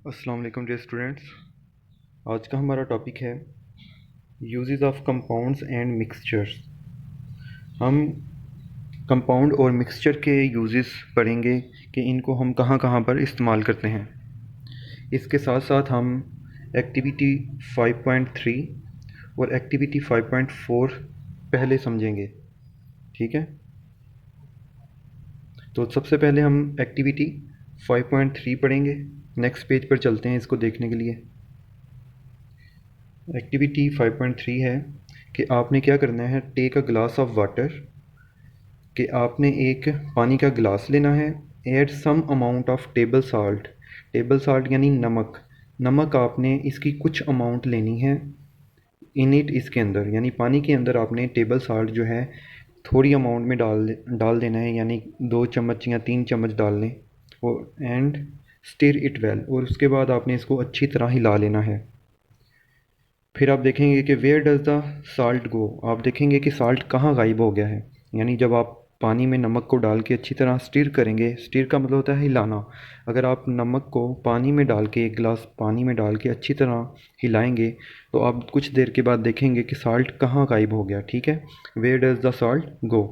अस्सलाम वालेकुम dear students. आज का हमारा टॉपिक है uses of compounds and mixtures. हम कंपाउंड और मिक्सचर के यूजेस पढ़ेंगे कि इनको हम कहाँ कहाँ पर इस्तेमाल करते हैं। इसके साथ साथ हम एक्टिविटी 5.3 और एक्टिविटी 5.4 पहले समझेंगे। ठीक है, तो सबसे पहले हम एक्टिविटी 5.3 पढ़ेंगे। नेक्स्ट पेज पर चलते हैं इसको देखने के लिए। एक्टिविटी 5.3 है कि आपने क्या करना है, take a glass of water, कि आपने एक पानी का गिलास लेना है। Add some amount of table salt, table salt यानी नमक, नमक आपने इसकी कुछ अमाउंट लेनी है। इन इट, इसके अंदर यानी पानी के अंदर आपने टेबल साल्ट जो है थोड़ी अमाउंट में डाल देना है, यानी 2 चम्मच या 3 चम्मच डाल लें। और एंड स्टिर इट वेल, और उसके बाद आपने इसको अच्छी तरह हिला लेना है। फिर आप देखेंगे कि वेयर डज़ द साल्ट गो, आप देखेंगे कि साल्ट कहाँ गायब हो गया है। यानी जब आप पानी में नमक को डाल के अच्छी तरह स्टिर करेंगे, स्टिर का मतलब होता है हिलाना। अगर आप नमक को पानी में डाल के, एक गिलास पानी में डाल के अच्छी तरह हिलाएंगे, तो आप कुछ देर के बाद देखेंगे कि साल्ट कहाँ गायब हो गया। ठीक है, वेयर डज़ द साल्ट गो,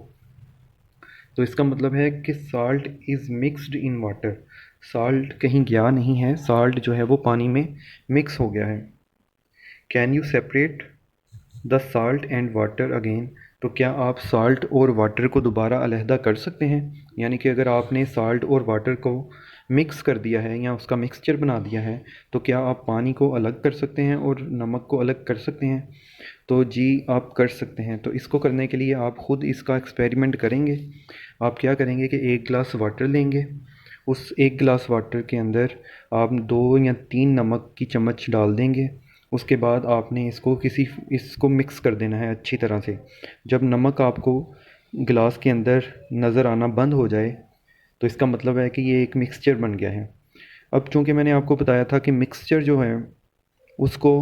तो इसका मतलब है कि salt is mixed in water, salt कहीं गया नहीं है, साल्ट जो है वो पानी में मिक्स हो गया है। Can you separate the salt and water again, तो क्या आप साल्ट और वाटर को दोबारा अलहदा कर सकते हैं। यानी कि अगर आपने साल्ट और वाटर को मिक्स कर दिया है या उसका मिक्सचर बना दिया है, तो क्या आप पानी को अलग कर सकते हैं और नमक को अलग कर सकते हैं। तो जी आप कर सकते हैं। तो इसको करने के लिए आप ख़ुद इसका एक्सपेरिमेंट करेंगे। आप क्या करेंगे कि एक गिलास वाटर लेंगे, उस एक गिलास वाटर के अंदर आप 2 या 3 नमक की चम्मच डाल देंगे। उसके बाद आपने इसको मिक्स कर देना है अच्छी तरह से। जब नमक आपको गिलास के अंदर नज़र आना बंद हो जाए, तो इसका मतलब है कि ये एक मिक्सचर बन गया है। अब चूँकि मैंने आपको बताया था कि मिक्सचर जो है उसको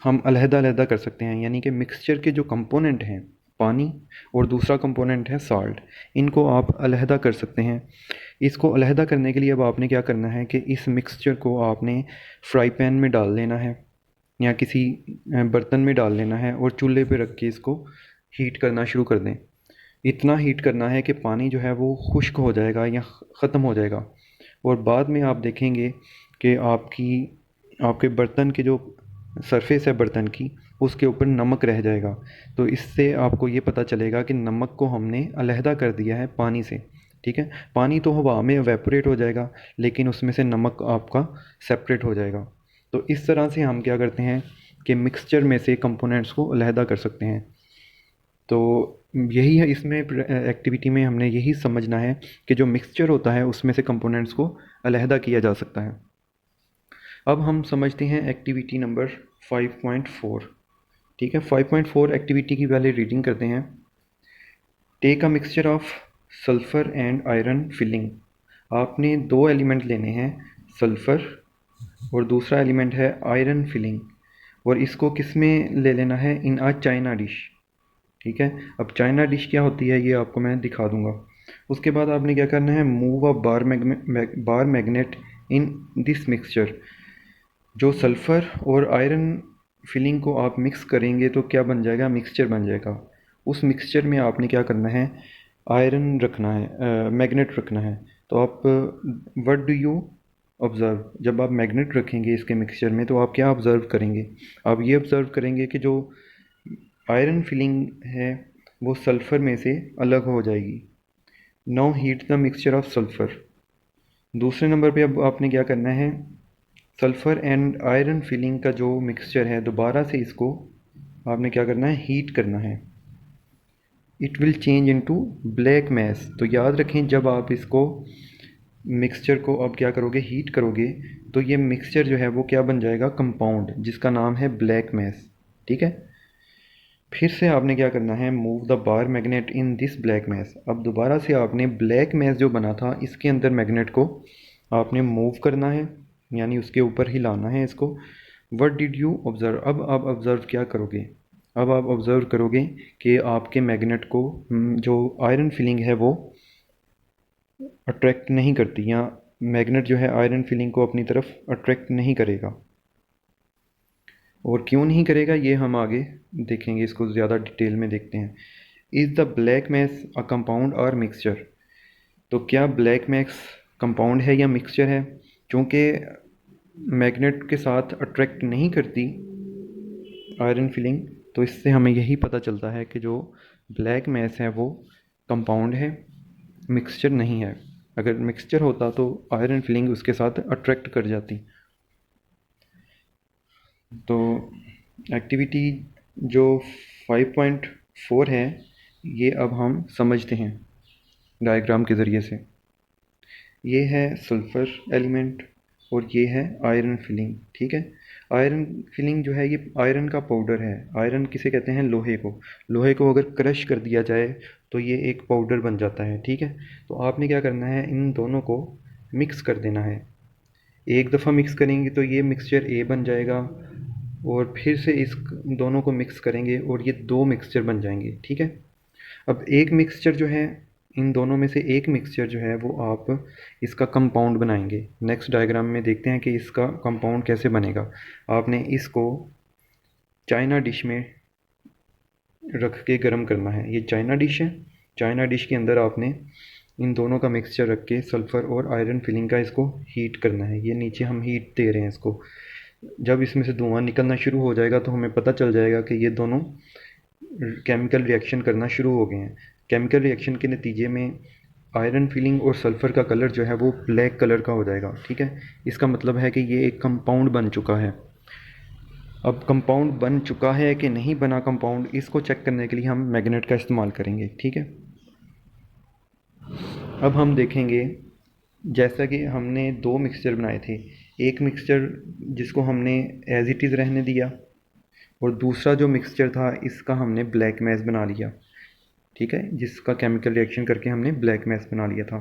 हम अलहदा-अलहदा कर सकते हैं, यानी कि मिक्सचर के जो कंपोनेंट हैं, पानी और दूसरा कंपोनेंट है साल्ट, इनको आप अलहदा कर सकते हैं। इसको अलहदा करने के लिए अब आपने क्या करना है कि इस मिक्सचर को आपने फ्राई पैन में डाल लेना है या किसी बर्तन में डाल लेना है और चूल्हे पे रख के इसको हीट करना शुरू कर दें। इतना हीट करना है कि पानी जो है वो खुश्क हो जाएगा या ख़त्म हो जाएगा, और बाद में आप देखेंगे कि आपके बर्तन के जो सरफेस है बर्तन की, उसके ऊपर नमक रह जाएगा। तो इससे आपको ये पता चलेगा कि नमक को हमने अलहदा कर दिया है पानी से। ठीक है, पानी तो हवा में एवेपोरेट हो जाएगा, लेकिन उसमें से नमक आपका सेपरेट हो जाएगा। तो इस तरह से हम क्या करते हैं कि मिक्सचर में से कंपोनेंट्स को अलहदा कर सकते हैं। तो यही है इसमें एक्टिविटी में हमने यही समझना है कि जो मिक्सचर होता है उसमें से कंपोनेंट्स को अलहदा किया जा सकता है। अब हम समझते हैं एक्टिविटी नंबर 5.4। ठीक है, 5.4 एक्टिविटी की पहले रीडिंग करते हैं। Take a mixture of sulphur and iron filing, आपने 2 एलिमेंट लेने हैं, सल्फ़र और दूसरा एलिमेंट है आयरन फिलिंग, और इसको किस में ले लेना है, इन अ चाइना डिश। ठीक है, अब चाइना डिश क्या होती है ये आपको मैं दिखा दूंगा। उसके बाद आपने क्या करना है, move a bar magnet in this mixture, जो सल्फ़र और आयरन फिलिंग को आप मिक्स करेंगे तो क्या बन जाएगा, मिक्सचर बन जाएगा। उस मिक्सचर में आपने क्या करना है, आयरन रखना है, मैग्नेट रखना है। तो आप व्हाट डू यू ऑब्ज़र्व, जब आप मैग्नेट रखेंगे इसके मिक्सचर में तो आप क्या ऑब्ज़र्व करेंगे, आप ये ऑब्ज़र्व करेंगे कि जो आयरन फिलिंग है वो सल्फ़र में से अलग हो जाएगी। Now heat the mixture of sulphur, दूसरे नंबर पे अब आपने क्या करना है, सल्फ़र एंड आयरन फिलिंग का जो मिक्सचर है दोबारा से इसको आपने क्या करना है, हीट करना है। It will change into black mass, तो याद रखें जब आप इसको मिक्सचर को अब क्या करोगे, हीट करोगे, तो ये मिक्सचर जो है वो क्या बन जाएगा, कंपाउंड जिसका नाम है ब्लैक मैस। ठीक है, फिर से आपने क्या करना है, move the bar magnet in this black mass, अब दोबारा से आपने ब्लैक मैस जो बना था इसके अंदर मैग्नेट को आपने मूव करना है, यानी उसके ऊपर हिलाना है इसको। व्हाट डिड यू ऑब्ज़र्व, अब आप ऑब्ज़र्व क्या करोगे, अब आप ऑब्ज़र्व करोगे कि आपके मैग्नेट को जो आयरन फिलिंग है वो अट्रैक्ट नहीं करती या मैग्नेट जो है आयरन फिलिंग को अपनी तरफ अट्रैक्ट नहीं करेगा। और क्यों नहीं करेगा ये हम आगे देखेंगे, इसको ज़्यादा डिटेल में देखते हैं। Is the black mass a compound और मिक्सचर? तो क्या ब्लैक मैस कंपाउंड है या मिक्सचर है? क्योंकि मैग्नेट के साथ अट्रैक्ट नहीं करती आयरन फिलिंग, तो इससे हमें यही पता चलता है कि जो ब्लैक मैस है वो कंपाउंड है, मिक्सचर नहीं है। अगर मिक्सचर होता तो आयरन फिलिंग उसके साथ अट्रैक्ट कर जाती। तो एक्टिविटी जो 5.4 है ये अब हम समझते हैं डायग्राम के ज़रिए से। ये है सल्फ़र एलिमेंट और ये है आयरन फिलिंग, ठीक है। आयरन फिलिंग जो है ये आयरन का पाउडर है। आयरन किसे कहते हैं? लोहे को। लोहे को अगर क्रश कर दिया जाए तो ये एक पाउडर बन जाता है, ठीक है। तो आपने क्या करना है, इन दोनों को मिक्स कर देना है। एक दफ़ा मिक्स करेंगे तो ये मिक्सचर ए बन जाएगा, और फिर से इस दोनों को मिक्स करेंगे और ये दो मिक्सचर बन जाएंगे, ठीक है। अब एक मिक्सचर जो है, इन दोनों में से एक मिक्सचर जो है वो आप इसका कंपाउंड बनाएंगे। नेक्स्ट डायग्राम में देखते हैं कि इसका कंपाउंड कैसे बनेगा। आपने इसको चाइना डिश में रख के गर्म करना है। ये चाइना डिश है। चाइना डिश के अंदर आपने इन दोनों का मिक्सचर रख के सल्फ़र और आयरन फिलिंग का इसको हीट करना है। ये नीचे हम हीट दे रहे हैं इसको। जब इसमें से धुआं निकलना शुरू हो जाएगा तो हमें पता चल जाएगा कि ये दोनों केमिकल रिएक्शन करना शुरू हो गए हैं। केमिकल रिएक्शन के नतीजे में आयरन फिलिंग और सल्फ़र का कलर जो है वो ब्लैक कलर का हो जाएगा, ठीक है। इसका मतलब है कि ये एक कंपाउंड बन चुका है। अब कंपाउंड बन चुका है कि नहीं बना कंपाउंड, इसको चेक करने के लिए हम मैग्नेट का इस्तेमाल करेंगे, ठीक है। अब हम देखेंगे, जैसा कि हमने दो मिक्सचर बनाए थे। एक मिक्सचर जिसको हमने एज इट इज़ रहने दिया, और दूसरा जो मिक्सचर था इसका हमने ब्लैक मैस बना लिया, ठीक है, जिसका केमिकल रिएक्शन करके हमने ब्लैक मैस बना लिया था।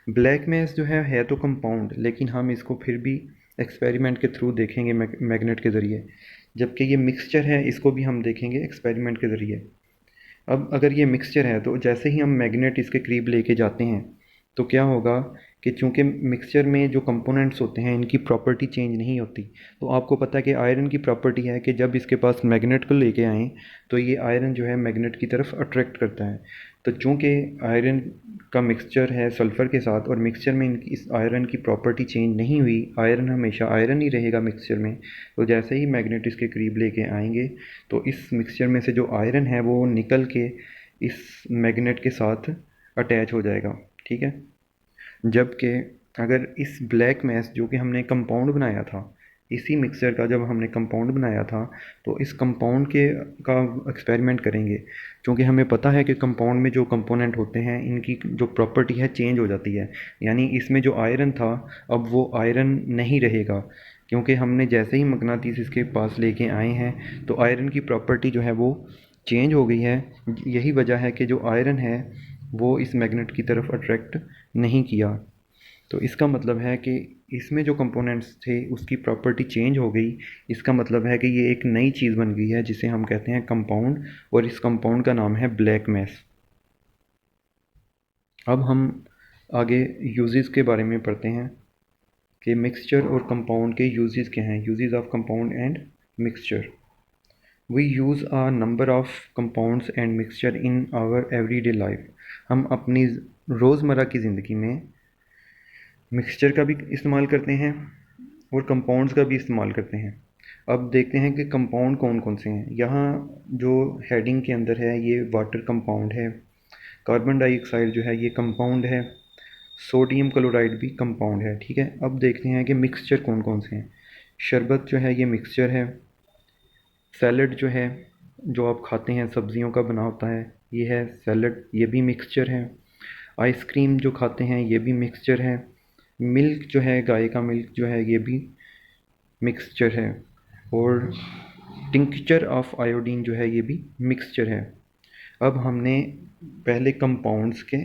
ब्लैक मैस जो है तो कंपाउंड, लेकिन हम इसको फिर भी एक्सपेरिमेंट के थ्रू देखेंगे मैग्नेट के ज़रिए। जबकि ये मिक्सचर है इसको भी हम देखेंगे एक्सपेरिमेंट के ज़रिए। अब अगर ये मिक्सचर है तो जैसे ही हम मैग्नेट इसके करीब लेके जाते हैं तो क्या होगा कि चूँकि मिक्सचर में जो कंपोनेंट्स होते हैं इनकी प्रॉपर्टी चेंज नहीं होती। तो आपको पता है कि आयरन की प्रॉपर्टी है कि जब इसके पास मैग्नेट को लेके आएँ तो ये आयरन जो है मैग्नेट की तरफ अट्रैक्ट करता है। तो चूँकि आयरन का मिक्सचर है सल्फ़र के साथ और मिक्सचर में इनकी इस आयरन की प्रॉपर्टी चेंज नहीं हुई, आयरन हमेशा आयरन ही रहेगा मिक्सचर में। तो जैसे ही मैग्नेट इसके करीब लेके आएंगे तो इस मिक्सचर में से जो आयरन है वो निकल के इस मैग्नेट के साथ अटैच हो जाएगा, ठीक है। जबकि अगर इस ब्लैक मैस जो कि हमने कंपाउंड बनाया था, इसी मिक्सचर का जब हमने कंपाउंड बनाया था तो इस कंपाउंड के का एक्सपेरिमेंट करेंगे। क्योंकि हमें पता है कि कंपाउंड में जो कंपोनेंट होते हैं इनकी जो प्रॉपर्टी है चेंज हो जाती है। यानी इसमें जो आयरन था अब वो आयरन नहीं रहेगा, क्योंकि हमने जैसे ही मकनातीस इसके पास लेके आए हैं तो आयरन की प्रॉपर्टी जो है वो चेंज हो गई है। यही वजह है कि जो आयरन है वो इस मैग्नेट की तरफ अट्रैक्ट नहीं किया। तो इसका मतलब है कि इसमें जो कंपोनेंट्स थे उसकी प्रॉपर्टी चेंज हो गई। इसका मतलब है कि ये एक नई चीज़ बन गई है जिसे हम कहते हैं कंपाउंड, और इस कंपाउंड का नाम है ब्लैक मैस। अब हम आगे यूजेस के बारे में पढ़ते हैं कि मिक्सचर और कंपाउंड के यूजेस क्या हैं। Uses of compound and mixture. We use a number of compounds and mixture in our everyday life. हम अपनी रोज़मर्रा की ज़िंदगी में मिक्सचर का भी इस्तेमाल करते हैं और कंपाउंड्स का भी इस्तेमाल करते हैं। अब देखते हैं कि कंपाउंड कौन कौन से हैं। यहाँ जो हेडिंग के अंदर है ये वाटर कंपाउंड है, कार्बन डाइऑक्साइड जो है ये कंपाउंड है, सोडियम क्लोराइड भी कंपाउंड है, ठीक है। अब देखते हैं कि मिक्सचर कौन कौन से हैं। शरबत जो है ये मिक्सचर है। सैलड जो है, जो आप खाते हैं सब्जियों का बना होता है, ये है सैलड, ये भी मिक्सचर है। आइसक्रीम जो खाते हैं ये भी मिक्सचर है। मिल्क जो है, गाय का मिल्क जो है ये भी मिक्सचर है। और टिंक्चर ऑफ आयोडीन जो है ये भी मिक्सचर है। अब हमने पहले कंपाउंड्स के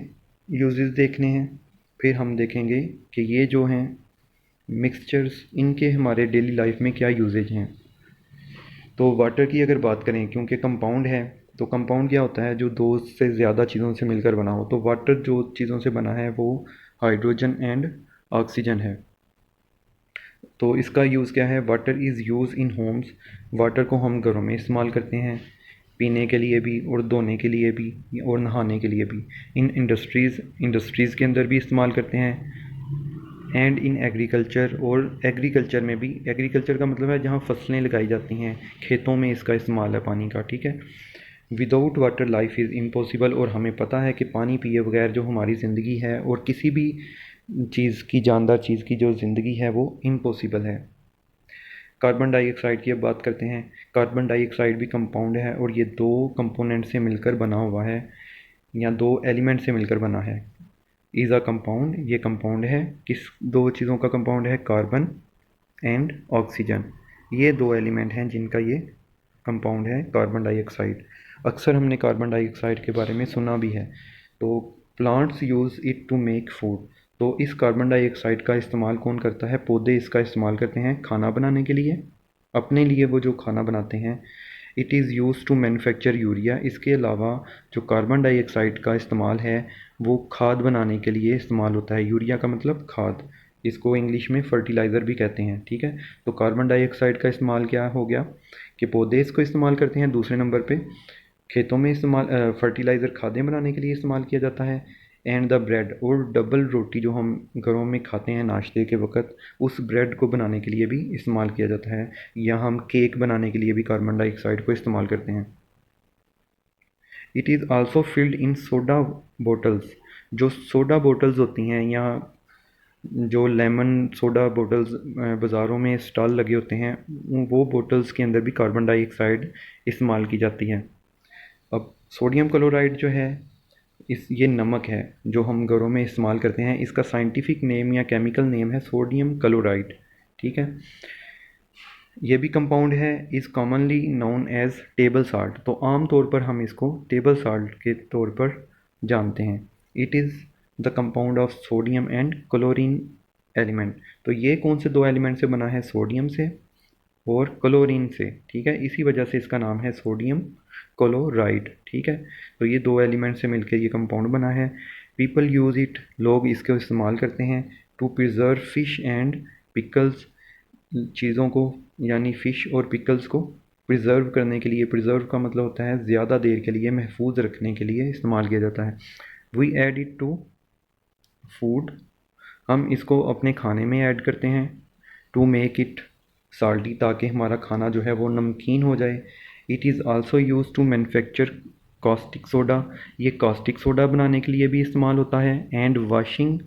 यूजेस देखने हैं, फिर हम देखेंगे कि ये जो हैं मिक्सचर्स इनके हमारे डेली लाइफ में क्या यूजेज हैं। तो वाटर की अगर बात करें, क्योंकि कंपाउंड है तो कंपाउंड क्या होता है, जो दो से ज़्यादा चीज़ों से मिलकर बना हो। तो वाटर जो चीज़ों से बना है वो हाइड्रोजन एंड ऑक्सीजन है। तो इसका यूज़ क्या है, water is use in Holmes, water को हम घरों में इस्तेमाल करते हैं, पीने के लिए भी और धोने के लिए भी और नहाने के लिए भी। इन इंडस्ट्रीज़ के अंदर भी इस्तेमाल करते हैं, एंड इन एग्रीकल्चर, और एग्रीकल्चर में भी। एग्रीकल्चर का मतलब है जहाँ फसलें लगाई जाती हैं, खेतों में इसका इस्तेमाल है पानी का, ठीक है। Without water life is impossible, और हमें पता है कि पानी पिए बगैर जो हमारी ज़िंदगी है और किसी भी चीज़ की, जानदार चीज़ की जो ज़िंदगी है वो इम्पॉसिबल है। कार्बन डाइऑक्साइड की अब बात करते हैं। कार्बन डाइऑक्साइड भी कंपाउंड है, और ये दो कंपोनेंट से मिलकर बना हुआ है, या दो एलिमेंट से मिलकर बना है। इज़ अ कंपाउंड, ये कंपाउंड है। किस दो चीज़ों का कंपाउंड है, कार्बन एंड ऑक्सीजन। ये दो एलिमेंट हैं जिनका ये कंपाउंड है कार्बन डाइऑक्साइड। अक्सर हमने कार्बन डाइऑक्साइड के बारे में सुना भी है। तो plants use it to make food. तो इस कार्बन डाइऑक्साइड का इस्तेमाल कौन करता है, पौधे इसका इस्तेमाल करते हैं खाना बनाने के लिए, अपने लिए वो जो खाना बनाते हैं। It is use to manufacture urea. इसके अलावा जो कार्बन डाइऑक्साइड का इस्तेमाल है वो खाद बनाने के लिए इस्तेमाल होता है। यूरिया का मतलब खाद, इसको इंग्लिश में फर्टिलाइज़र भी कहते हैं, ठीक है। तो कार्बन डाइऑक्साइड का इस्तेमाल क्या हो गया कि पौधे इसको इस्तेमाल करते हैं। दूसरे नंबर पे खेतों में इस्तेमाल, फर्टिलाइज़र खादें बनाने के लिए इस्तेमाल किया जाता है। एंड द ब्रेड, और डबल रोटी जो हम घरों में खाते हैं नाश्ते के वक्त, उस ब्रेड को बनाने के लिए भी इस्तेमाल किया जाता है। या हम केक बनाने के लिए भी कार्बन डाइऑक्साइड को इस्तेमाल करते हैं। It is also filled in soda bottles. जो सोडा बोटल्स होती हैं, या जो लेमन सोडा बोटल्स बाज़ारों में स्टॉल लगे होते हैं, वो बोटल्स के अंदर भी कार्बन डाइऑक्साइड इस्तेमाल की जाती है। अब सोडियम क्लोराइड जो है, ये नमक है जो हम घरों में इस्तेमाल करते हैं। इसका साइंटिफिक नेम या केमिकल नेम है सोडियम क्लोराइड, ठीक है। ये भी कंपाउंड है। Is commonly known as table salt. तो आम तौर पर हम इसको टेबल साल्ट के तौर पर जानते हैं। It is the compound of sodium and chlorine element. तो ये कौन से दो एलिमेंट से बना है, सोडियम से और क्लोरीन से, ठीक है। इसी वजह से इसका नाम है सोडियम क्लोराइड, ठीक है। तो ये दो एलिमेंट से मिलकर ये कंपाउंड बना है। पीपल यूज़ इट, लोग इसको इस्तेमाल करते हैं to preserve fish and pickles. चीज़ों को, यानी फ़िश और पिकल्स को प्रिजर्व करने के लिए, प्रिजर्व का मतलब होता है ज़्यादा देर के लिए महफूज रखने के लिए इस्तेमाल किया जाता है। We add it to food, हम इसको अपने खाने में ऐड करते हैं। टू मेक इट साल्टी, ताकि हमारा खाना जो है वो नमकीन हो जाए। It is also use to manufacture caustic soda, ये कॉस्टिक सोडा बनाने के लिए भी इस्तेमाल होता है। एंड वाशिंग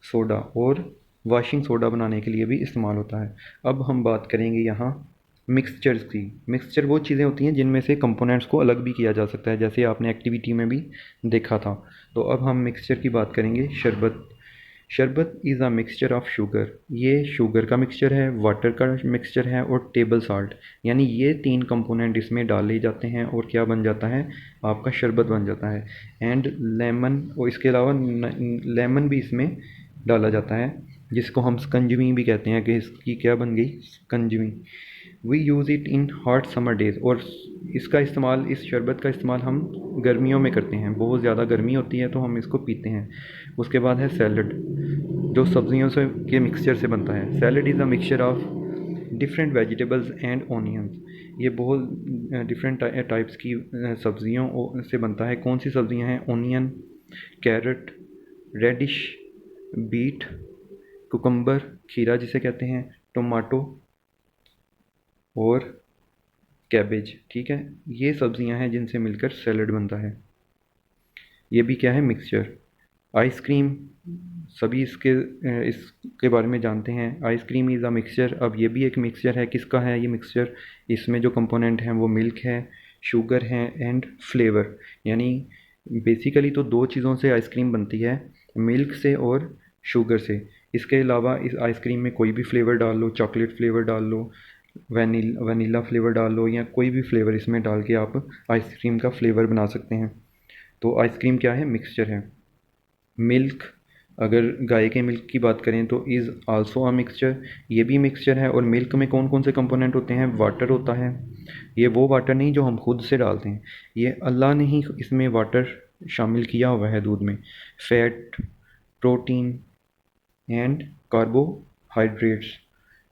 सोडा, और वाशिंग सोडा बनाने के लिए भी इस्तेमाल होता है। अब हम बात करेंगे यहाँ मिक्सचर्स की। मिक्सचर वो चीज़ें होती हैं जिनमें से कंपोनेंट्स को अलग भी किया जा सकता है, जैसे आपने एक्टिविटी में भी देखा था। तो अब हम मिक्सचर की बात करेंगे। शरबत, शरबत is a mixture of sugar. ये शुगर का मिक्सचर है, वाटर का मिक्सचर है, और टेबल साल्ट। यानी ये तीन कंपोनेंट इसमें डाले जाते हैं और क्या बन जाता है, आपका शरबत बन जाता है। एंड लेमन, और इसके अलावा लेमन भी इसमें डाला जाता है, जिसको हम स्कंजवी भी कहते हैं कि इसकी क्या बन गई, स्कंजवी। We use it in hot summer days, और इसका इस्तेमाल, इस शरबत का इस्तेमाल हम गर्मियों में करते हैं। बहुत ज़्यादा गर्मी होती है तो हम इसको पीते हैं। उसके बाद है सैलड, जो सब्जियों से के मिक्सचर से बनता है। Salad is a mixture of different vegetables and onions. ये बहुत डिफरेंट टाइप्स की सब्जियों से बनता है। कौन सी सब्जियां हैं, onion, carrot, radish, beet, cucumber, खीरा जिसे कहते हैं, टोमाटो, और कैबेज, ठीक है। ये सब्जियां हैं जिनसे मिलकर सैलड बनता है। ये भी क्या है, मिक्सचर। आइसक्रीम, सभी इसके बारे में जानते हैं। Ice cream is a mixture. अब ये भी एक मिक्सचर है। किसका है ये मिक्सचर, इसमें जो कंपोनेंट हैं वो मिल्क है, शुगर है, एंड फ्लेवर। यानी बेसिकली तो दो चीज़ों से आइसक्रीम बनती है, मिल्क से और शुगर से। इसके अलावा इस आइसक्रीम में कोई भी फ्लेवर डाल लो, चॉकलेट फ्लेवर डाल लो, वनीला फ्लेवर डाल लो, या कोई भी फ्लेवर इसमें डाल के आप आइसक्रीम का फ्लेवर बना सकते हैं। तो आइसक्रीम क्या है, मिक्सचर है। मिल्क, अगर गाय के मिल्क की बात करें तो इज़ आल्सो अ मिक्सचर, ये भी मिक्सचर है। और मिल्क में कौन कौन से कंपोनेंट होते हैं, वाटर होता है। ये वो वाटर नहीं जो हम खुद से डालते हैं, ये अल्लाह ने ही इसमें वाटर शामिल किया हुआ है दूध में। Fat, protein, and carbohydrates.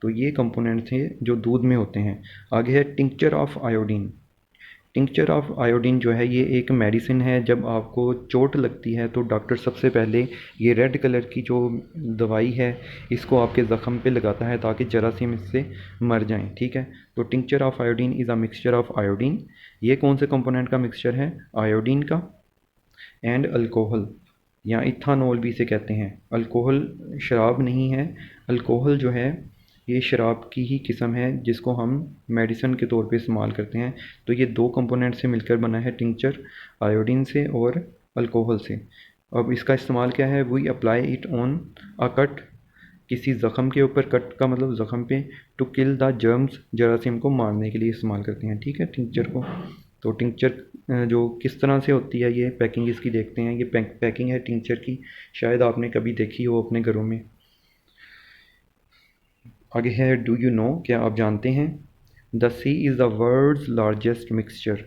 तो ये कंपोनेंट्स हैं जो दूध में होते हैं। आगे है tincture of iodine. Tincture of iodine जो है ये एक मेडिसिन है। जब आपको चोट लगती है तो डॉक्टर सबसे पहले ये रेड कलर की जो दवाई है इसको आपके ज़ख़म पे लगाता है ताकि जरासीम इससे मर जाएं। ठीक है, तो tincture of iodine is a mixture of iodine. ये कौन से कंपोनेंट का मिक्सचर है? आयोडीन का एंड अल्कोहल, या इथानॉल भी इसे कहते हैं। अल्कोहल शराब नहीं है, अल्कोहल जो है ये शराब की ही किस्म है जिसको हम मेडिसिन के तौर पे इस्तेमाल करते हैं। तो ये दो कंपोनेंट से मिलकर बना है टिंक्चर, आयोडीन से और अल्कोहल से। अब इसका इस्तेमाल क्या है? We apply it on a cut, किसी ज़ख़म के ऊपर, कट का मतलब ज़ख़म पे, टू किल द जर्म्स, जरासीम को मारने के लिए इस्तेमाल करते हैं। ठीक है, टिंक्चर को। तो टिंक्चर जो किस तरह से होती है, ये पैकिंग इसकी देखते हैं। ये पैकिंग है टिंक्चर की, शायद आपने कभी देखी हो अपने घरों में। आगे है डू यू नो, क्या आप जानते हैं? The sea is the world's largest mixture,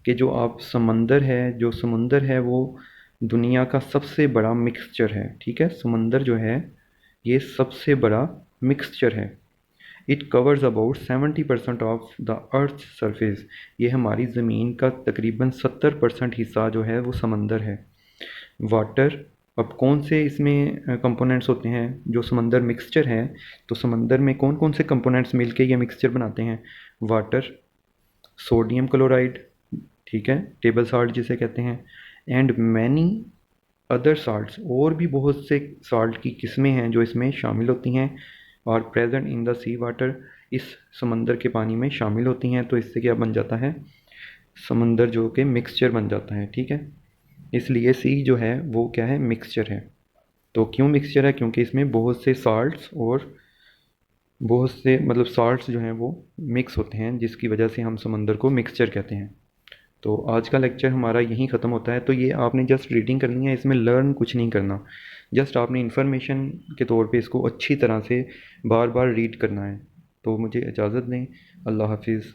कि जो आप समंदर है, जो समुंदर है वो दुनिया का सबसे बड़ा मिक्सचर है। ठीक है, समंदर जो है ये सबसे बड़ा मिक्सचर है। It covers about 70% of the earth surface, ये हमारी ज़मीन का तकरीबन 70% हिस्सा जो है वो समंदर है। वाटर, अब कौन से इसमें कंपोनेंट्स होते हैं जो समंदर मिक्सचर है? तो समंदर में कौन कौन से कंपोनेंट्स मिलके ये मिक्सचर बनाते हैं? वाटर, सोडियम क्लोराइड, ठीक है, टेबल साल्ट जिसे कहते हैं, एंड मैनी अदर साल्ट्स, और भी बहुत से साल्ट की किस्में हैं जो इसमें शामिल होती हैं और present in the sea water, इस समंदर के पानी में शामिल होती हैं। तो इससे क्या बन जाता है? समंदर जो कि मिक्सचर बन जाता है। ठीक है, इसलिए सी जो है वो क्या है? मिक्सचर है। तो क्यों मिक्सचर है? क्योंकि इसमें बहुत से साल्ट्स और बहुत से मतलब साल्ट्स जो हैं वो मिक्स होते हैं, जिसकी वजह से हम समंदर को मिक्सचर कहते हैं। तो आज का लेक्चर हमारा यहीं ख़त्म होता है। तो ये आपने जस्ट रीडिंग करनी है, इसमें लर्न कुछ नहीं करना, जस्ट आपने इन्फॉर्मेशन के तौर पे इसको अच्छी तरह से बार बार रीड करना है। तो मुझे इजाज़त दें, अल्लाह हाफिज़।